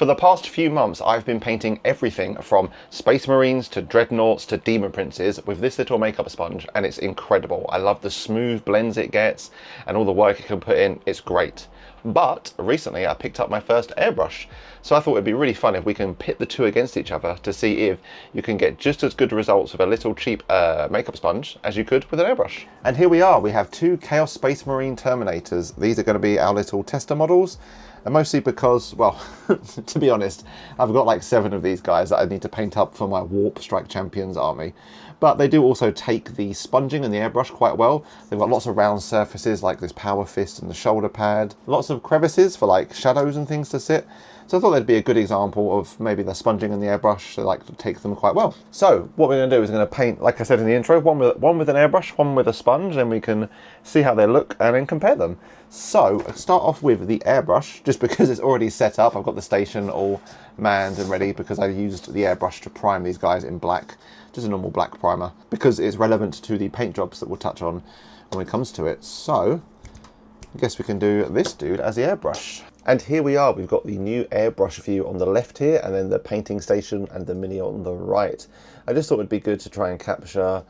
For the past few months, I've been painting everything from Space Marines to Dreadnoughts to Demon Princes with this little makeup sponge, and it's incredible. I love the smooth blends it gets and all the work it can put in. It's great. But recently I picked up my first airbrush, so I thought it'd be really fun if we can pit the two against each other to see if you can get just as good results with a little cheap makeup sponge as you could with an airbrush. And here we are, we have two Chaos Space Marine Terminators. These are going to be our little tester models. And mostly because, well, to be honest, I've got like 7 of these guys that I need to paint up for my Warp Strike Champions army. But they do also take the sponging and the airbrush quite well. They've got lots of round surfaces like this power fist and the shoulder pad. Lots of crevices for like shadows and things to sit. So I thought that'd be a good example of maybe the sponging and the airbrush, so like to take them quite well. So what we're going to do is we're going to paint, like I said in the intro, one with an airbrush, one with a sponge, and we can see how they look and then compare them. So start off with the airbrush, just because it's already set up. I've got the station all manned and ready because I used the airbrush to prime these guys in black, just a normal black primer, because it's relevant to the paint jobs that we'll touch on when it comes to it. So I guess we can do this dude as the airbrush. And here we are, we've got the new airbrush view on the left here, and then the painting station and the mini on the right. I just thought it'd be good to try and capture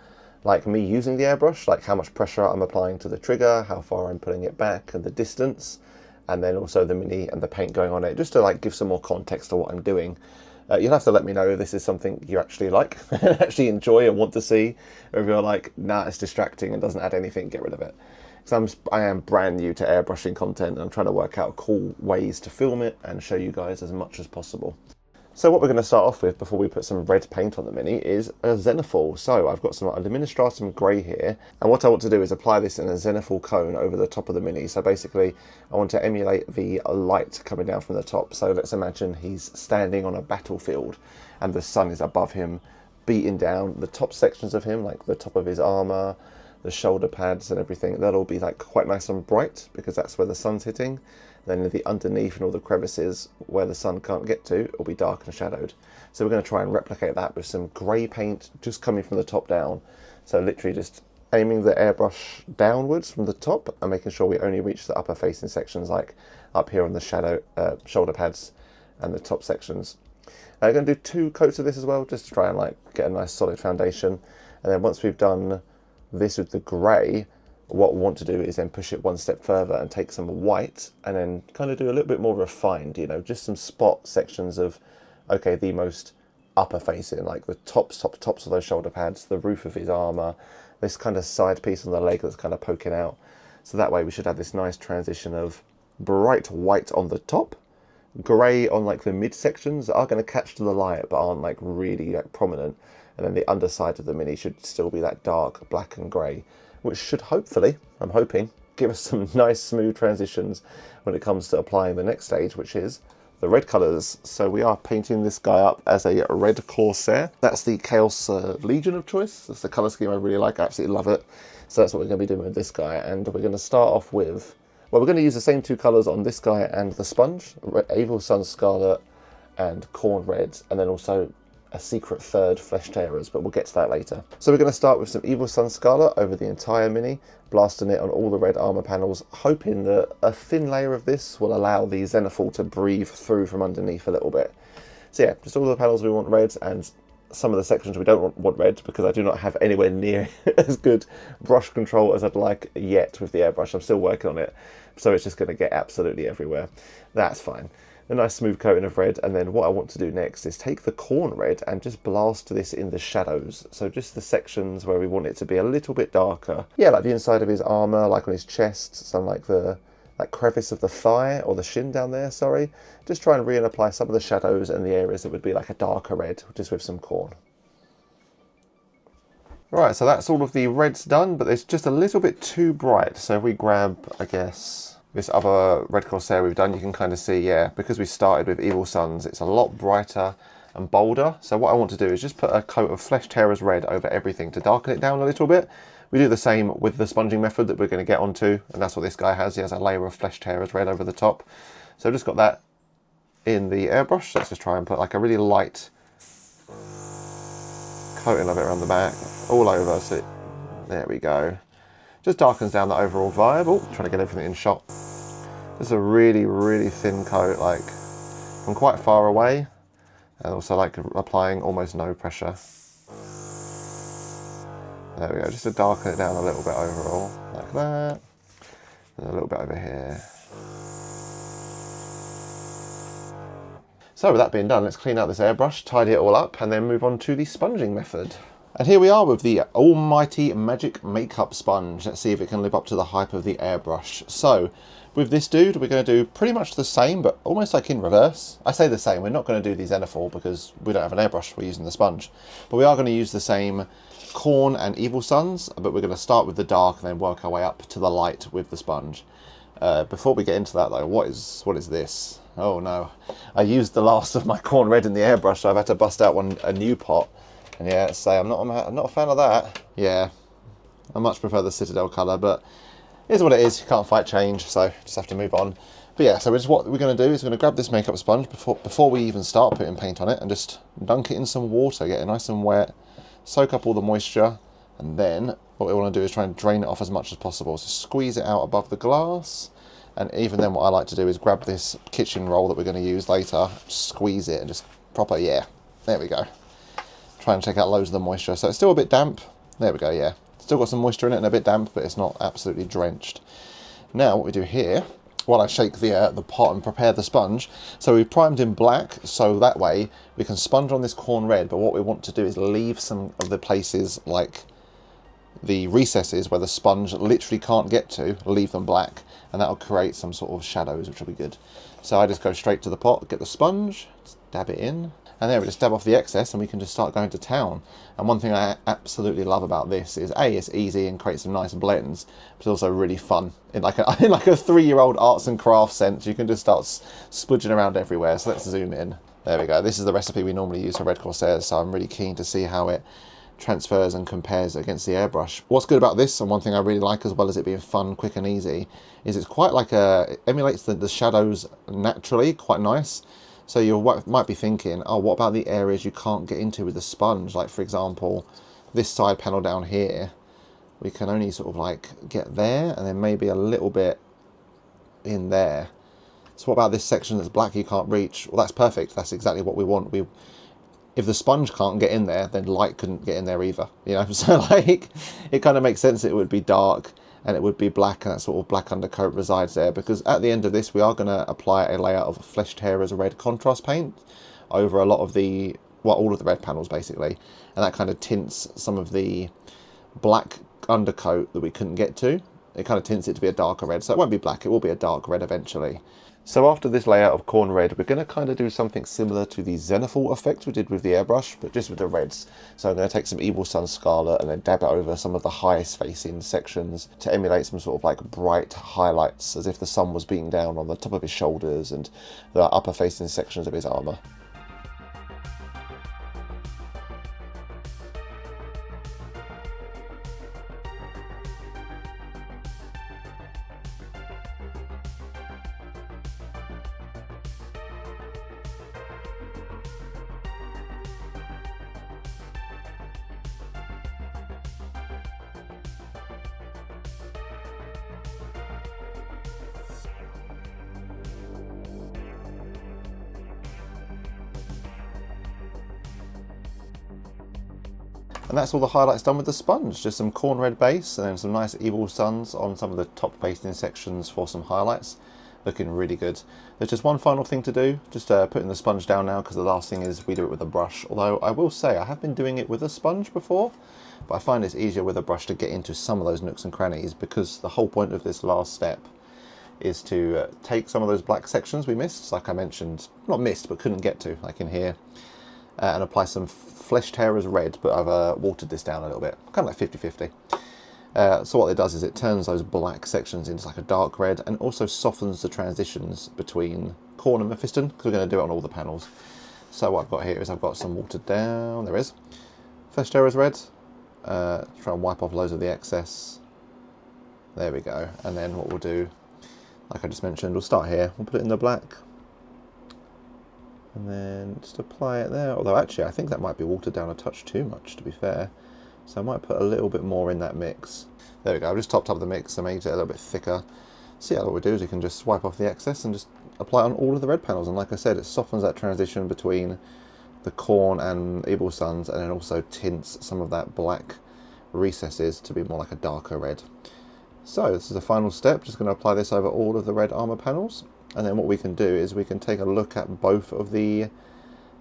like me using the airbrush, like how much pressure I'm applying to the trigger, how far I'm putting it back and the distance, and then also the mini and the paint going on it, just to like give some more context to what I'm doing. You'll have to let me know if this is something you actually like, actually enjoy and want to see, or if you're like, nah, it's distracting and doesn't add anything, get rid of it. Because I am brand new to airbrushing content, and I'm trying to work out cool ways to film it and show you guys as much as possible. So what we're going to start off with before we put some red paint on the mini is a zenithal. So I've got some Lumistratum grey here, and what I want to do is apply this in a zenithal cone over the top of the mini. So basically I want to emulate the light coming down from the top. So let's imagine he's standing on a battlefield and the sun is above him, beating down the top sections of him, like the top of his armour, the shoulder pads and everything. That'll be like quite nice and bright because that's where the sun's hitting. Then the underneath and all the crevices where the sun can't get to will be dark and shadowed. So we're going to try and replicate that with some grey paint just coming from the top down. So literally just aiming the airbrush downwards from the top and making sure we only reach the upper facing sections, like up here on the shoulder pads and the top sections. I'm going to do 2 coats of this as well, just to try and like get a nice solid foundation. And then once we've done this with the grey, what we want to do is then push it one step further and take some white and then kind of do a little bit more refined, you know, just some spot sections of, okay, the most upper facing, like the tops of those shoulder pads, the roof of his armour, this kind of side piece on the leg that's kind of poking out. So that way we should have this nice transition of bright white on the top, grey on like the mid sections that are going to catch to the light but aren't like really like prominent, and then the underside of the mini should still be that dark black and grey, which should hopefully, I'm hoping, give us some nice smooth transitions when it comes to applying the next stage, which is the red colours. So we are painting this guy up as a red Corsair. That's the Chaos Legion of choice. That's the colour scheme I really like, I absolutely love it. So that's what we're going to be doing with this guy, and we're going to start off with, well, we're going to use the same 2 colours on this guy and the sponge, Evil Sun Scarlet and Corn Red, and then also a secret third Flesh Tearers, but we'll get to that later. So we're going to start with some Evil Sun Scarlet over the entire mini, blasting it on all the red armour panels, hoping that a thin layer of this will allow the zenithal to breathe through from underneath a little bit. So yeah, just all the panels we want red, and some of the sections we don't want red because I do not have anywhere near as good brush control as I'd like yet with the airbrush. I'm still working on it, so it's just going to get absolutely everywhere. That's fine. A nice smooth coating of red, and then what I want to do next is take the Corn Red and just blast this in the shadows. So just the sections where we want it to be a little bit darker. Yeah, like the inside of his armour, like on his chest, some like the crevice of the thigh or the shin down there, sorry. Just try and reapply some of the shadows and the areas that would be like a darker red, just with some corn. Right, so that's all of the reds done, but it's just a little bit too bright. So if we grab, I guess, this other red Corsair we've done, you can kind of see, yeah, because we started with Evil Suns, it's a lot brighter and bolder. So what I want to do is just put a coat of Flesh Tearers red over everything to darken it down a little bit. We do the same with the sponging method that we're going to get onto, and that's what this guy has. He has a layer of Flesh Tearers red over the top. So I've just got that in the airbrush. Let's just try and put like a really light coating of it around the back, all over. So there we go. Just darkens down the overall vibe. Oh, trying to get everything in shot. Just a really, really thin coat, like from quite far away, and also like applying almost no pressure. There we go, just to darken it down a little bit overall, like that, and a little bit over here. So with that being done, let's clean out this airbrush, tidy it all up, and then move on to the sponging method. And here we are with the almighty magic makeup sponge. Let's see if it can live up to the hype of the airbrush. So with this dude, we're going to do pretty much the same, but almost like in reverse. I say the same, we're not going to do the Zenithal because we don't have an airbrush, we're using the sponge. But we are going to use the same Khorne and Evil Suns, but we're going to start with the dark and then work our way up to the light with the sponge. Before we get into that though, what is this? Oh no, I used the last of my Khorne red in the airbrush, so I've had to bust out a new pot. And yeah, let's say I'm not a fan of that. Yeah, I much prefer the Citadel colour, but here's what it is. You can't fight change, so just have to move on. But yeah, so what we're going to do is we're going to grab this makeup sponge before we even start putting paint on it, and just dunk it in some water, get it nice and wet, soak up all the moisture, and then what we want to do is try and drain it off as much as possible. So squeeze it out above the glass. And even then what I like to do is grab this kitchen roll that we're going to use later, squeeze it and just proper, yeah, there we go. Try and take out loads of the moisture. So it's still a bit damp. There we go, yeah. Still got some moisture in it and a bit damp, but it's not absolutely drenched. Now what we do here, while I shake the pot and prepare the sponge, so we've primed in black, so that way we can sponge on this Khorne red, but what we want to do is leave some of the places like the recesses where the sponge literally can't get to, leave them black, and that'll create some sort of shadows, which will be good. So I just go straight to the pot, get the sponge, dab it in, and there we just dab off the excess and we can just start going to town. And one thing I absolutely love about this is A, it's easy and creates some nice blends, but it's also really fun. In like a 3-year-old arts and crafts sense, you can just start spudging around everywhere. So let's zoom in. There we go. This is the recipe we normally use for Red Corsairs, so I'm really keen to see how it transfers and compares against the airbrush. What's good about this, and one thing I really like as well as it being fun, quick and easy, is it's quite like it emulates the shadows naturally, quite nice. So you might be thinking, oh, what about the areas you can't get into with the sponge? Like for example, this side panel down here, we can only sort of like get there and then maybe a little bit in there. So what about this section that's black you can't reach? Well, that's perfect. That's exactly what we want. If the sponge can't get in there, then light couldn't get in there either. You know, so like it kind of makes sense it would be dark and it would be black, and that sort of black undercoat resides there, because at the end of this we are going to apply a layer of Flesh Tearers red contrast paint over a lot of the, well, all of the red panels basically, and that kind of tints some of the black undercoat that we couldn't get to. It kind of tints it to be a darker red, so it won't be black, it will be a dark red eventually. So after this layer of Khorne red, we're going to kind of do something similar to the Zenithal effect we did with the airbrush, but just with the reds. So I'm going to take some Evil Sun Scarlet and then dab it over some of the highest facing sections to emulate some sort of like bright highlights, as if the sun was beating down on the top of his shoulders and the upper facing sections of his armour. And that's all the highlights done with the sponge. Just some Khorne red base and then some nice Evil Suns on some of the top facing sections for some highlights. Looking really good. There's just one final thing to do, just putting the sponge down now, because the last thing is we do it with a brush. Although I will say I have been doing it with a sponge before, but I find it's easier with a brush to get into some of those nooks and crannies, because the whole point of this last step is to take some of those black sections we missed, like I mentioned, not missed, but couldn't get to, like in here, and apply some Flesh Tearers red, but I've watered this down a little bit, kind of like 50-50. So what it does is it turns those black sections into like a dark red, and also softens the transitions between Khorne and Mephiston, because we're going to do it on all the panels. So what I've got here is I've got some watered down, there is, Flesh Tearers red, try and wipe off loads of the excess. There we go. And then what we'll do, like I just mentioned, we'll start here, we'll put it in the black, and then just apply it there. Although actually I think that might be watered down a touch too much, to be fair. So I might put a little bit more in that mix. There we go, I've just topped up the mix and made it a little bit thicker. So yeah, what we do is we can just wipe off the excess and just apply it on all of the red panels. And like I said, it softens that transition between the Khorne and Evil Suns, and then also tints some of that black recesses to be more like a darker red. So this is the final step. Just going to apply this over all of the red armor panels, and then what we can do is we can take a look at both of the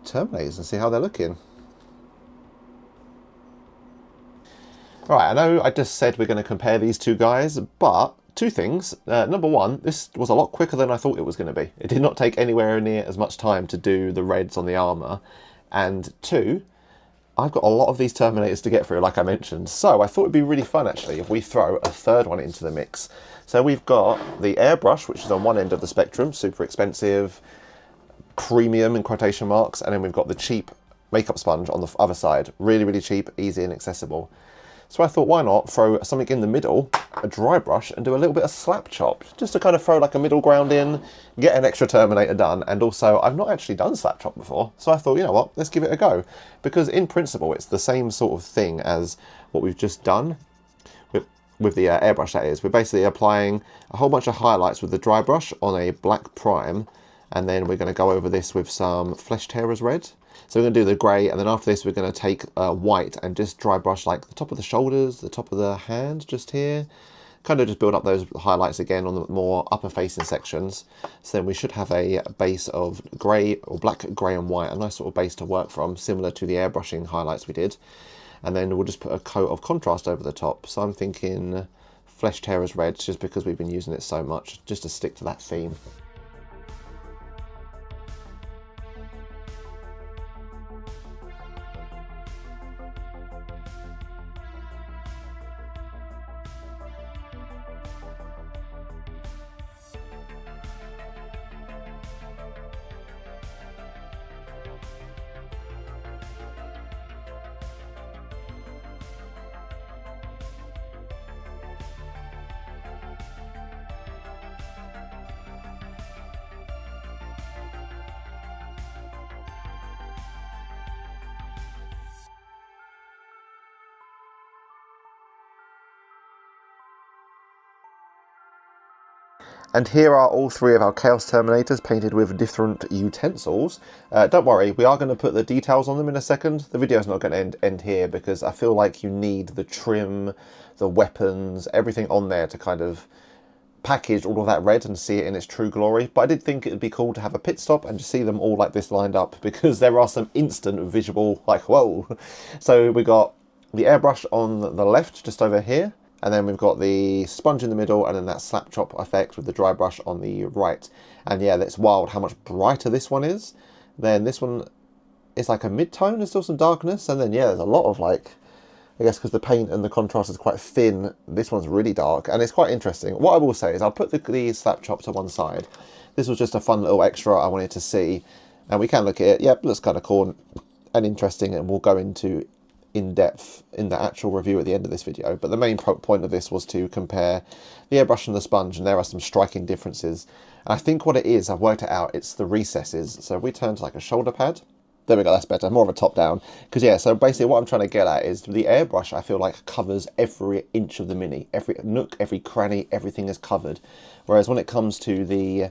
Terminators and see how they're looking. Alright, I know I just said we're going to compare these two guys, but two things. Number one, this was a lot quicker than I thought it was going to be. It did not take anywhere near as much time to do the reds on the armour. And two, I've got a lot of these Terminators to get through, like I mentioned. So I thought it'd be really fun, actually, if we throw a third one into the mix. So we've got the Airbrush, which is on one end of the spectrum, super expensive, premium in quotation marks, and then we've got the cheap makeup sponge on the other side. Really, really cheap, easy and accessible. So I thought, why not throw something in the middle, a dry brush, and do a little bit of Splapchop, just to kind of throw like a middle ground in, get an extra Terminator done, and also I've not actually done Splapchop before, so I thought, you know what, let's give it a go. Because in principle, it's the same sort of thing as what we've just done with the airbrush, that is. We're basically applying a whole bunch of highlights with the dry brush on a black prime, and then we're going to go over this with some Flesh Tearers red. So we're going to do the grey, and then after this we're going to take white and just dry brush like the top of the shoulders, the top of the hand, just here. Kind of just build up those highlights again on the more upper facing sections. So then we should have a base of grey, or black, grey and white, a nice sort of base to work from, similar to the airbrushing highlights we did. And then we'll just put a coat of contrast over the top. So I'm thinking Flesh Tearers red, just because we've been using it so much, just to stick to that theme. And here are all three of our Chaos Terminators painted with different utensils. Don't worry, we are going to put the details on them in a second. The video's not going to end here, because I feel like you need the trim, the weapons, everything on there to kind of package all of that red and see it in its true glory. But I did think it would be cool to have a pit stop and just see them all like this lined up, because there are some instant visual, like, whoa. So we got the airbrush on the left, just over here. And then we've got the sponge in the middle, and then that Splapchop effect with the dry brush on the right. And yeah, that's wild how much brighter this one is. Then this one is like a mid-tone, there's still some darkness. And then yeah, there's a lot of like, I guess because the paint and the contrast is quite thin, this one's really dark. And it's quite interesting. What I will say is I'll put the Splapchop to one side. This was just a fun little extra I wanted to see. And we can look at it. Yep, looks kind of cool and interesting. And we'll go into in depth in the actual review at the end of this video, but the main point of this was to compare the airbrush and the sponge, and there are some striking differences. And I think what it is, I've worked it out, it's the recesses. So if we turn to like a shoulder pad, there we go, that's better, more of a top down. Because yeah, so basically what I'm trying to get at is the airbrush, I feel like, covers every inch of the mini, every nook, every cranny, everything is covered. Whereas when it comes to the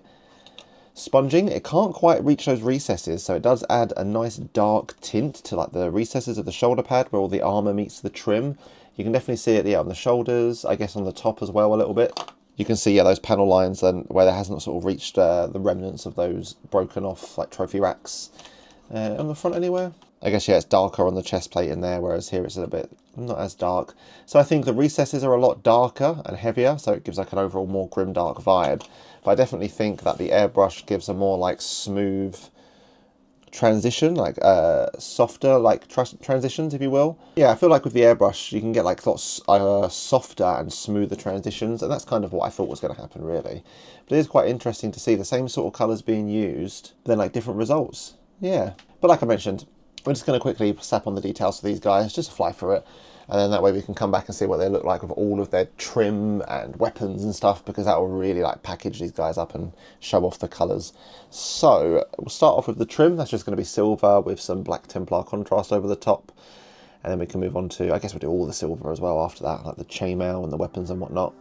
sponging, it can't quite reach those recesses, so it does add a nice dark tint to like the recesses of the shoulder pad where all the armor meets the trim. You can definitely see it, yeah, on the shoulders, I guess on the top as well a little bit. You can see, yeah, those panel lines and where there hasn't sort of reached the remnants of those broken off like trophy racks. On the front anywhere, I guess, yeah, it's darker on the chest plate in there, whereas here it's a little bit not as dark. So I think the recesses are a lot darker and heavier, so it gives like an overall more grimdark vibe. But I definitely think that the airbrush gives a more like smooth transition, like softer like transitions, if you will. Yeah, I feel like with the airbrush you can get like lots softer and smoother transitions, and that's kind of what I thought was going to happen, really. But it is quite interesting to see the same sort of colours being used, then like different results. Yeah, but like I mentioned, we're just going to quickly sap on the details for these guys, just to fly through it. And then that way we can come back and see what they look like with all of their trim and weapons and stuff, because that will really like package these guys up and show off the colours. So we'll start off with the trim. That's just going to be silver with some black Templar contrast over the top. And then we can move on to, I guess we'll do all the silver as well after that, like the chainmail and the weapons and whatnot.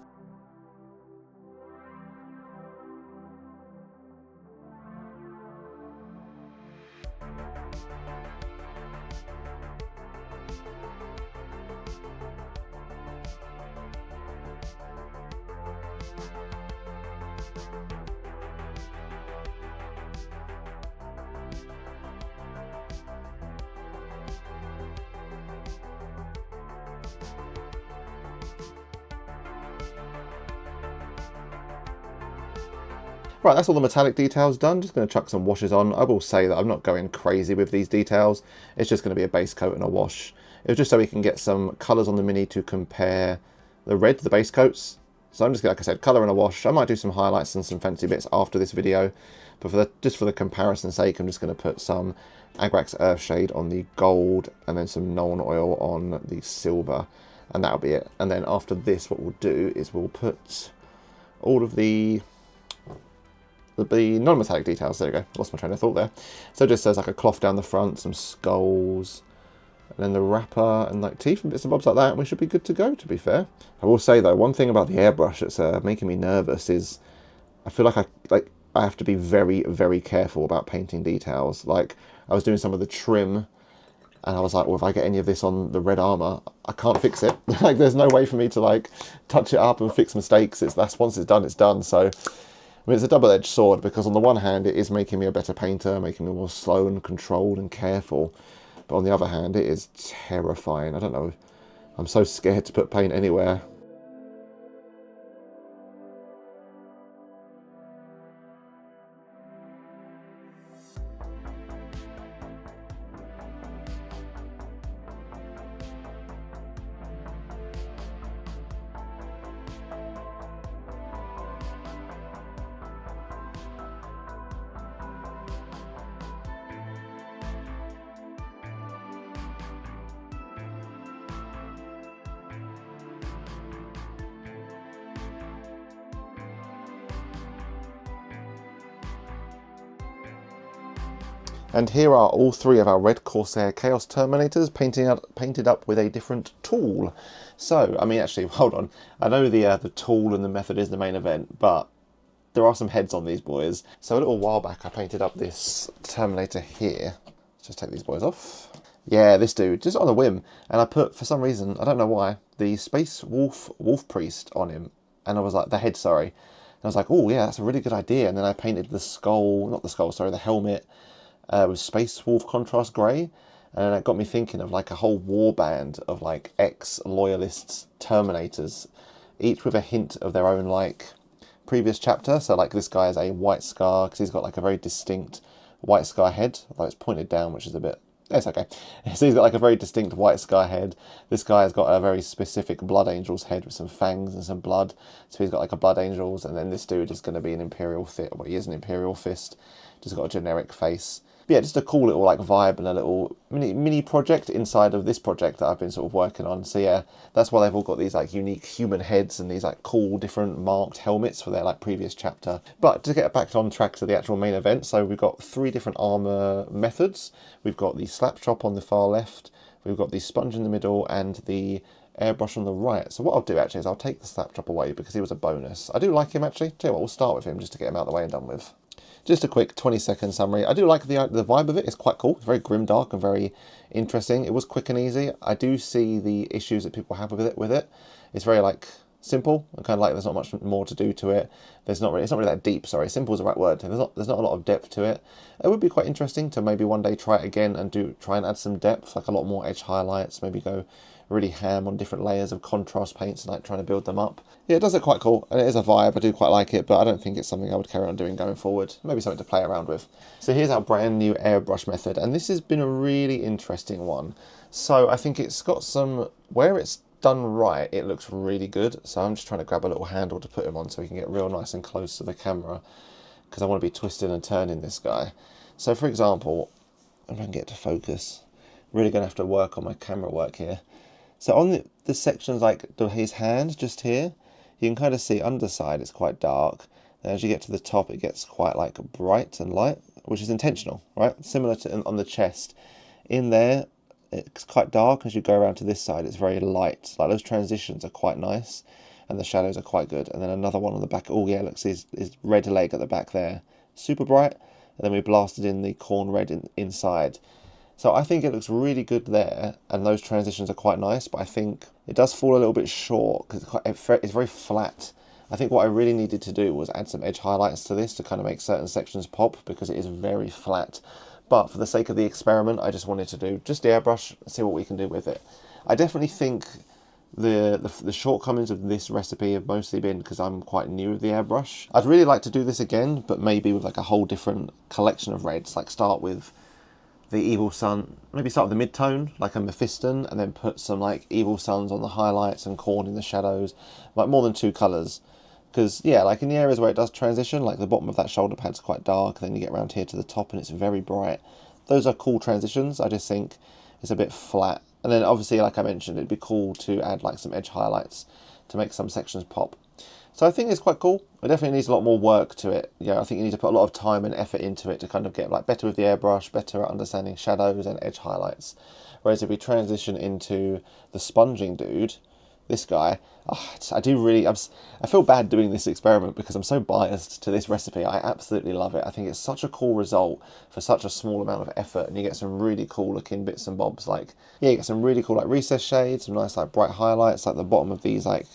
Right, that's all the metallic details done. Just going to chuck some washes on. I will say that I'm not going crazy with these details. It's just going to be a base coat and a wash. It was just so we can get some colours on the Mini to compare the red, the base coats. So I'm just, like I said, colour and a wash. I might do some highlights and some fancy bits after this video. But just for the comparison's sake, I'm just going to put some Agrax Earthshade on the gold and then some Nuln Oil on the silver. And that'll be it. And then after this, what we'll do is we'll put all of the non-metallic details. There we go, lost my train of thought there. So just there's like a cloth down the front, some skulls, and then the wrapper and like teeth and bits and bobs like that, and we should be good to go, to be fair. I will say though, one thing about the airbrush that's making me nervous is I feel like I have to be very, very careful about painting details. Like I was doing some of the trim and I was like, well, if I get any of this on the red armor, I can't fix it. Like there's no way for me to like touch it up and fix mistakes. Once it's done, it's done. So I mean, it's a double-edged sword because on the one hand, it is making me a better painter, making me more slow and controlled and careful. But on the other hand, it is terrifying. I don't know. I'm so scared to put paint anywhere. And here are all three of our red Corsair Chaos Terminators painted up with a different tool. So, I mean, actually, hold on. I know the tool and the method is the main event, but there are some heads on these boys. So a little while back, I painted up this Terminator here. Let's just take these boys off. Yeah, this dude, just on a whim. And I put, for some reason, I don't know why, the Space Wolf Priest on him. And I was like, the head, sorry. And I was like, oh yeah, that's a really good idea. And then I painted the skull, not the skull, sorry, the helmet, with Space Wolf contrast grey, and it got me thinking of like a whole war band of like ex-loyalists Terminators, each with a hint of their own like previous chapter. So like this guy has a white scar because he's got like a very distinct white scar head, although it's pointed down, which is a bit, it's okay. So he's got like a very distinct white scar head. This guy has got a very specific Blood Angel's head with some fangs and some blood. So he's got like a Blood Angel's, and then this dude is going to be an Imperial Fist. Well, he is an Imperial Fist. Just got a generic face. But yeah, just a cool little like vibe and a little mini project inside of this project that I've been sort of working on. So yeah, that's why they've all got these like unique human heads and these like cool different marked helmets for their like previous chapter. But to get back on track to the actual main event, so we've got three different armor methods. We've got the Splapchop on the far left, we've got the sponge in the middle, and the airbrush on the right. So what I'll do actually is I'll take the Splapchop away because he was a bonus. I do like him actually. Tell you what, we'll start with him just to get him out of the way and done with. Just a quick 20-second summary. I do like the vibe of it. It's quite cool. It's very grimdark and very interesting. It was quick and easy. I do see the issues that people have with it. It's very like simple and kind of like there's not much more to do to it. It's not really that deep. Sorry, simple is the right word. There's not a lot of depth to it. It would be quite interesting to maybe one day try it again and try and add some depth, like a lot more edge highlights. Maybe go really ham on different layers of contrast paints and like trying to build them up. Yeah, it does look quite cool and it is a vibe. I do quite like it, but I don't think it's something I would carry on doing going forward. Maybe something to play around with. So here's our brand new airbrush method, and this has been a really interesting one. So I think it's got some, where it's done right, it looks really good. So I'm just trying to grab a little handle to put him on so we can get real nice and close to the camera, because I want to be twisting and turning this guy. So for example, if I can get to focus, really going to have to work on my camera work here. So on the sections like his hand just here, you can kind of see underside it's quite dark. And as you get to the top, it gets quite like bright and light, which is intentional, right? Similar to on the chest. In there, it's quite dark. As you go around to this side, it's very light. Like those transitions are quite nice, and the shadows are quite good. And then another one on the back. Oh yeah, look, see his red leg at the back there, super bright. And then we blasted in the corn red inside. So I think it looks really good there, and those transitions are quite nice, but I think it does fall a little bit short because it's very flat I think what I really needed to do was add some edge highlights to this to kind of make certain sections pop, because it is very flat. But for the sake of the experiment, I just wanted to do just the airbrush, see what we can do with it. I definitely think the shortcomings of this recipe have mostly been because I'm quite new with the airbrush. I'd really like to do this again, but maybe with like a whole different collection of reds, like start with the Evil Sun, maybe start with the mid-tone, like a Mephiston, and then put some like Evil Suns on the highlights and Khorne in the shadows, like more than 2 colours. Because, yeah, like in the areas where it does transition, like the bottom of that shoulder pad's quite dark, then you get around here to the top and it's very bright. Those are cool transitions. I just think it's a bit flat. And then obviously, like I mentioned, it'd be cool to add like some edge highlights to make some sections pop. So I think it's quite cool. It definitely needs a lot more work to it. Yeah, I think you need to put a lot of time and effort into it to kind of get like better with the airbrush, better at understanding shadows and edge highlights. Whereas if we transition into the sponging dude, this guy, oh, I feel bad doing this experiment because I'm so biased to this recipe. I absolutely love it. I think it's such a cool result for such a small amount of effort, and you get some really cool looking bits and bobs. Like, yeah, you get some really cool like recess shades, some nice like bright highlights, like the bottom of these like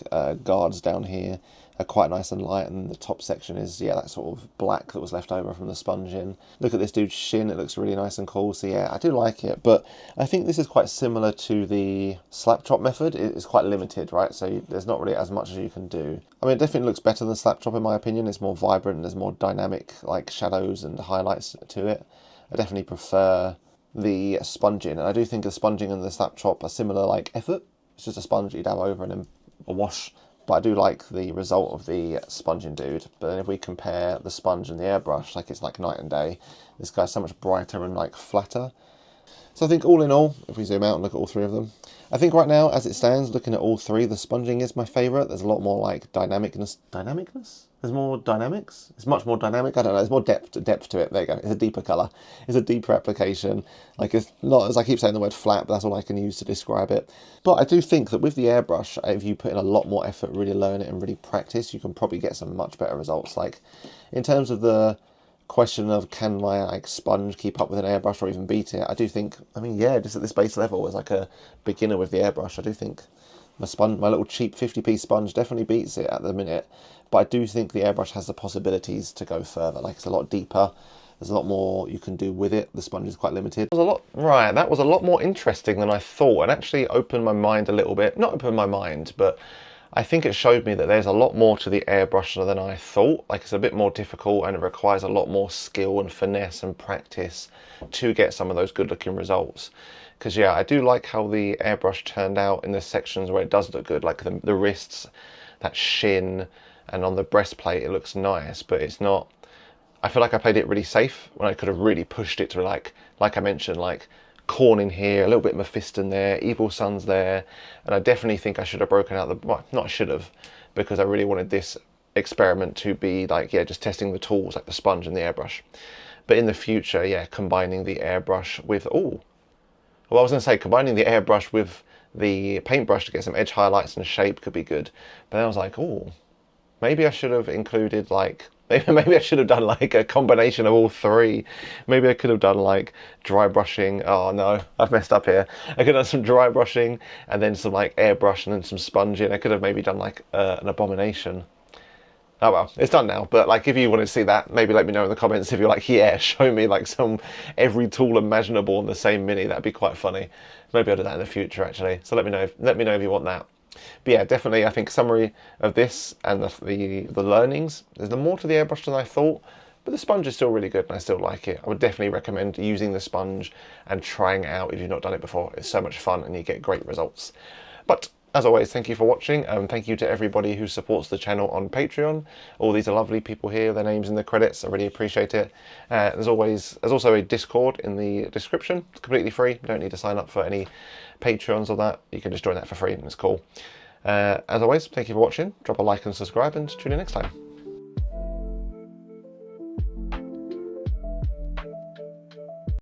guards down here are quite nice and light, and the top section is, yeah, that sort of black that was left over from the sponging. Look at this dude's shin, it looks really nice and cool. So yeah, I do like it, but I think this is quite similar to the Splapchop method. It's quite limited, right? So there's not really as much as you can do. I mean, it definitely looks better than Splapchop in my opinion. It's more vibrant and there's more dynamic like shadows and highlights to it. I definitely prefer the sponging, and I do think the sponging and the Splapchop are similar like effort. It's just a sponge you dab over and then a wash. But I do like the result of the sponging dude. But then if we compare the sponge and the airbrush, like it's like night and day. This guy's so much brighter and like flatter. So I think all in all, if we zoom out and look at all 3 of them, I think right now, as it stands, looking at all 3, the sponging is my favourite. There's a lot more like dynamicness? There's more dynamics? It's much more dynamic. I don't know, there's more depth to it. There you go. It's a deeper colour. It's a deeper application. Like, it's not, as I keep saying the word flat, but that's all I can use to describe it. But I do think that with the airbrush, if you put in a lot more effort, really learn it and really practice, you can probably get some much better results. Like, in terms of the question of can my like sponge keep up with an airbrush or even beat it, I do think, I mean, yeah, just at this base level as like a beginner with the airbrush, I do think my little cheap 50p sponge definitely beats it at the minute. But I do think the airbrush has the possibilities to go further. Like, it's a lot deeper, there's a lot more you can do with it. The sponge is quite limited. That was a lot more interesting than I thought, and actually opened my mind a little bit. Not opened my mind, but I think it showed me that there's a lot more to the airbrush than I thought. Like, it's a bit more difficult and it requires a lot more skill and finesse and practice to get some of those good looking results. Because yeah, I do like how the airbrush turned out in the sections where it does look good, like the wrists, that shin, and on the breastplate it looks nice, but it's not, I feel like I played it really safe when I could have really pushed it to like I mentioned, like Khorne in here, a little bit Mephiston there, Evil Sun's there, and I definitely think I should have broken out the, well, not should have, because I really wanted this experiment to be like, yeah, just testing the tools like the sponge and the airbrush. But in the future, yeah, combining the airbrush with, oh, well, I was going to say combining the airbrush with the paintbrush to get some edge highlights and shape could be good. But then I was like, oh, maybe I should have included like, maybe I should have done like a combination of all 3. Maybe I could have done like dry brushing. Oh no, I've messed up here. I could have done some dry brushing and then some like airbrush and then some sponging. I could have maybe done like an abomination. Oh well, it's done now. But like, if you want to see that, maybe let me know in the comments if you're like, yeah, show me like every tool imaginable in the same mini. That'd be quite funny. Maybe I'll do that in the future actually. So let me know if you want that. But yeah, definitely, I think summary of this and the learnings, there's more to the airbrush than I thought, but the sponge is still really good and I still like it. I would definitely recommend using the sponge and trying it out if you've not done it before. It's so much fun and you get great results. But as always, thank you for watching, and thank you to everybody who supports the channel on Patreon. All these are lovely people here, their names in the credits, I really appreciate it. There's also a Discord in the description. It's completely free, you don't need to sign up for any Patreons or that. You can just join that for free and it's cool. As always, thank you for watching, drop a like and subscribe, and tune in next time.